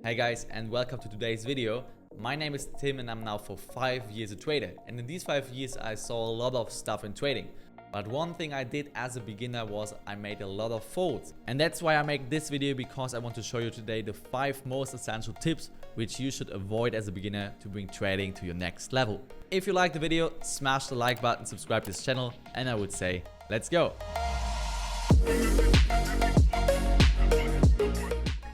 Hey guys, and welcome to today's video. My name is Tim and I'm now for 5 years a trader, and in these 5 years I saw a lot of stuff in trading. But one thing I did as a beginner was I made a lot of folds, and that's why I make this video, because I want to show you today the 5 most essential tips which you should avoid as a beginner to bring trading to your next level. If you like the video, smash the like button, subscribe to this channel, and I would say let's go.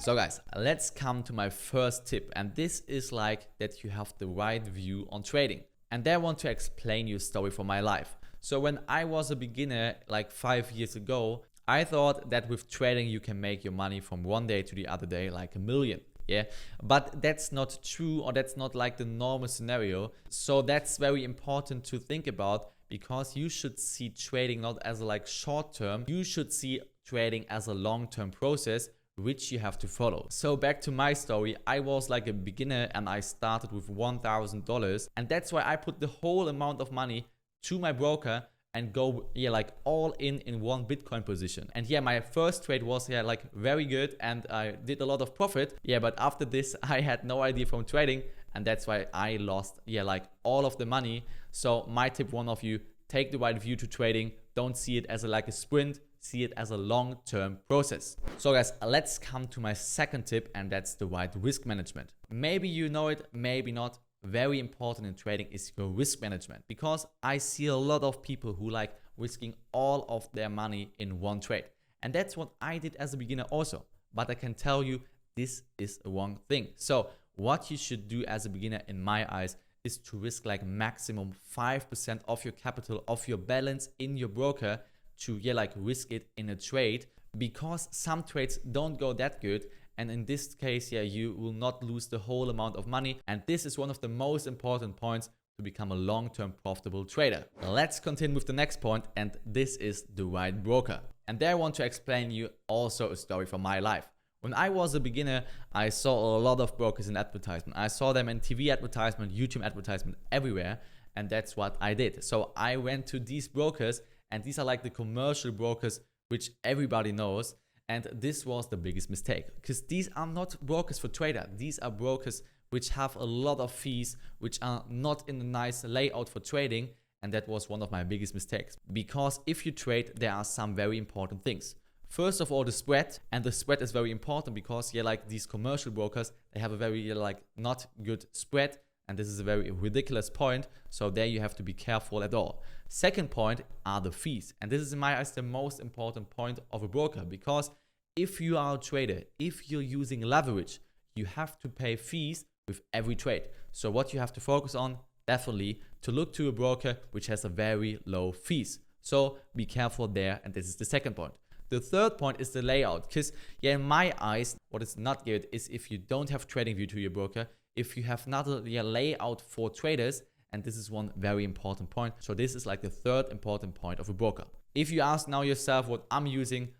So guys, let's come to my first tip, and this is like that you have the right view on trading. And there I want to explain you a story from my life. So when I was a beginner like 5 years ago, I thought that with trading you can make your money from one day to the other day like $1 million. Yeah, but that's not true, or that's not like the normal scenario. So that's very important to think about, because you should see trading not as a like short term, you should see trading as a long-term process which you have to follow. So back to my story, I was like a beginner and I started with $1,000, and that's why I put the whole amount of money to my broker and go like all in one Bitcoin position. And yeah, my first trade was like very good and I did a lot of profit. Yeah, but after this I had no idea from trading, and that's why I lost like all of the money. So my tip, one of you, take the right view to trading. Don't see it as like a sprint, see it as a long-term process. So guys, let's come to my second tip, and that's the right risk management. Maybe you know it, maybe not. Very important in trading is your risk management, because I see a lot of people who like risking all of their money in one trade. And that's what I did as a beginner also. But I can tell you, this is a wrong thing. So what you should do as a beginner in my eyes is to risk like maximum 5% of your capital, of your balance in your broker, to like risk it in a trade, because some trades don't go that good. And in this case, you will not lose the whole amount of money. And this is one of the most important points to become a long-term profitable trader. Let's continue with the next point, and this is the right broker. And there I want to explain you also a story from my life. When I was a beginner, I saw a lot of brokers in advertisement. I saw them in TV advertisement, YouTube advertisement, everywhere. And that's what I did. So I went to these brokers, and these are like the commercial brokers which everybody knows. And this was the biggest mistake, because these are not brokers for trader. These are brokers which have a lot of fees, which are not in a nice layout for trading. And that was one of my biggest mistakes, because if you trade, there are some very important things. First of all, the spread. And the spread is very important, because like these commercial brokers, they have a very like not good spread. And this is a very ridiculous point. So there you have to be careful at all. Second point are the fees. And this is in my eyes the most important point of a broker, because if you are a trader, if you're using leverage, you have to pay fees with every trade. So what you have to focus on, definitely to look to a broker which has a very low fees. So be careful there. And this is the second point. The third point is the layout, because in my eyes, what is not good is if you don't have TradingView to your broker, if you have not a layout for traders. And this is one very important point. So this is like the third important point of a broker. If you ask now yourself what I'm using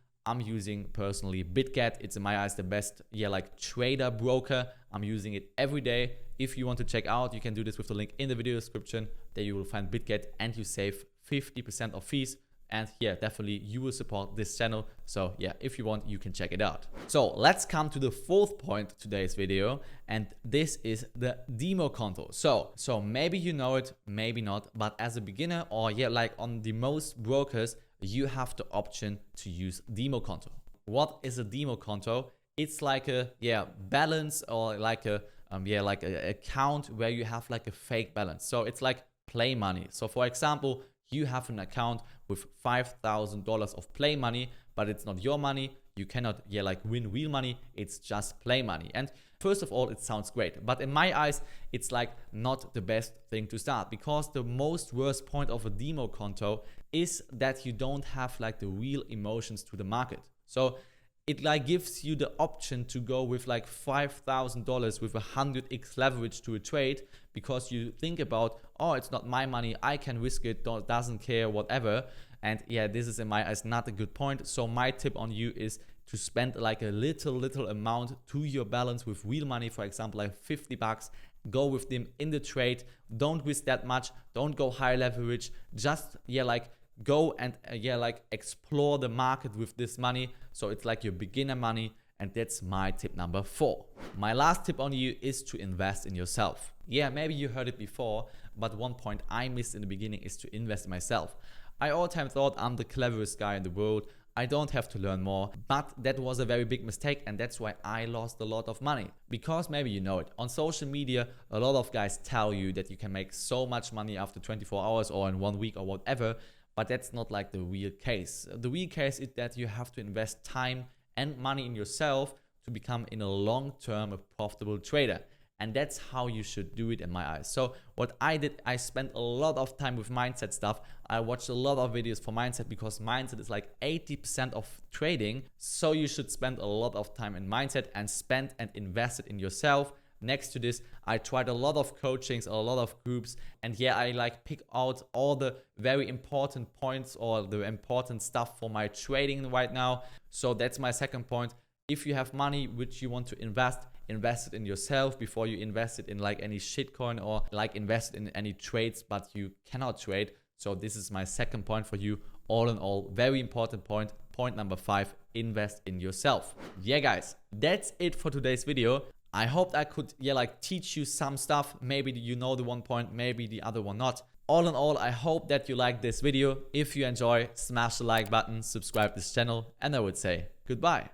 personally Bitget. It's in my eyes the best like trader broker. I'm using it every day. If you want to check out, you can do this with the link in the video description. There you will find Bitget, and you save 50% of fees. And definitely you will support this channel. So if you want, you can check it out. So let's come to the fourth point of today's video, and this is the demo conto. So maybe you know it, maybe not, but as a beginner, or like on the most brokers, you have the option to use demo conto. What is a demo conto? It's like a balance, or like a like a account where you have like a fake balance. So it's like play money. So for example, you have an account with $5,000 of play money, but it's not your money. You cannot like win real money. It's just play money. And first of all, it sounds great, but in my eyes, it's like not the best thing to start, because the most worst point of a demo conto is that you don't have like the real emotions to the market. So it like gives you the option to go with like $5,000 with 100x leverage to a trade, because you think about, oh, it's not my money, I can risk it, doesn't care, whatever. And this is in my eyes not a good point. So my tip on you is to spend like a little amount to your balance with real money. For example, like 50 bucks, go with them in the trade. Don't risk that much, don't go high leverage, just like go and like explore the market with this money. So it's like your beginner money, And that's my tip number 4. My last tip on you is to invest in yourself. Yeah, maybe you heard it before, but one point I missed in the beginning is to invest in myself. I all the time thought I'm the cleverest guy in the world. I don't have to learn more, but that was a very big mistake, and that's why I lost a lot of money. Because maybe you know it, on social media, a lot of guys tell you that you can make so much money after 24 hours or in 1 week or whatever, but that's not like the real case. The real case is that you have to invest time and money in yourself to become in a long term a profitable trader. And that's how you should do it in my eyes. So what I did, I spent a lot of time with mindset stuff. I watched a lot of videos for mindset because mindset is like 80% of trading. So you should spend a lot of time in mindset and spend and invest it in yourself. Next to this, I tried a lot of coachings, a lot of groups, and yeah, I like pick out all the very important points or the important stuff for my trading right now. So that's my second point. If you have money which you want to invest it in yourself before you invest it in like any shitcoin or like invest in any trades, but you cannot trade. So this is my second point for you. All in all, very important point. Point number 5, invest in yourself. Yeah, guys, that's it for today's video. I hope I could teach you some stuff. Maybe you know the one point, maybe the other one not. All in all, I hope that you like this video. If you enjoy, smash the like button, subscribe to this channel, and I would say goodbye.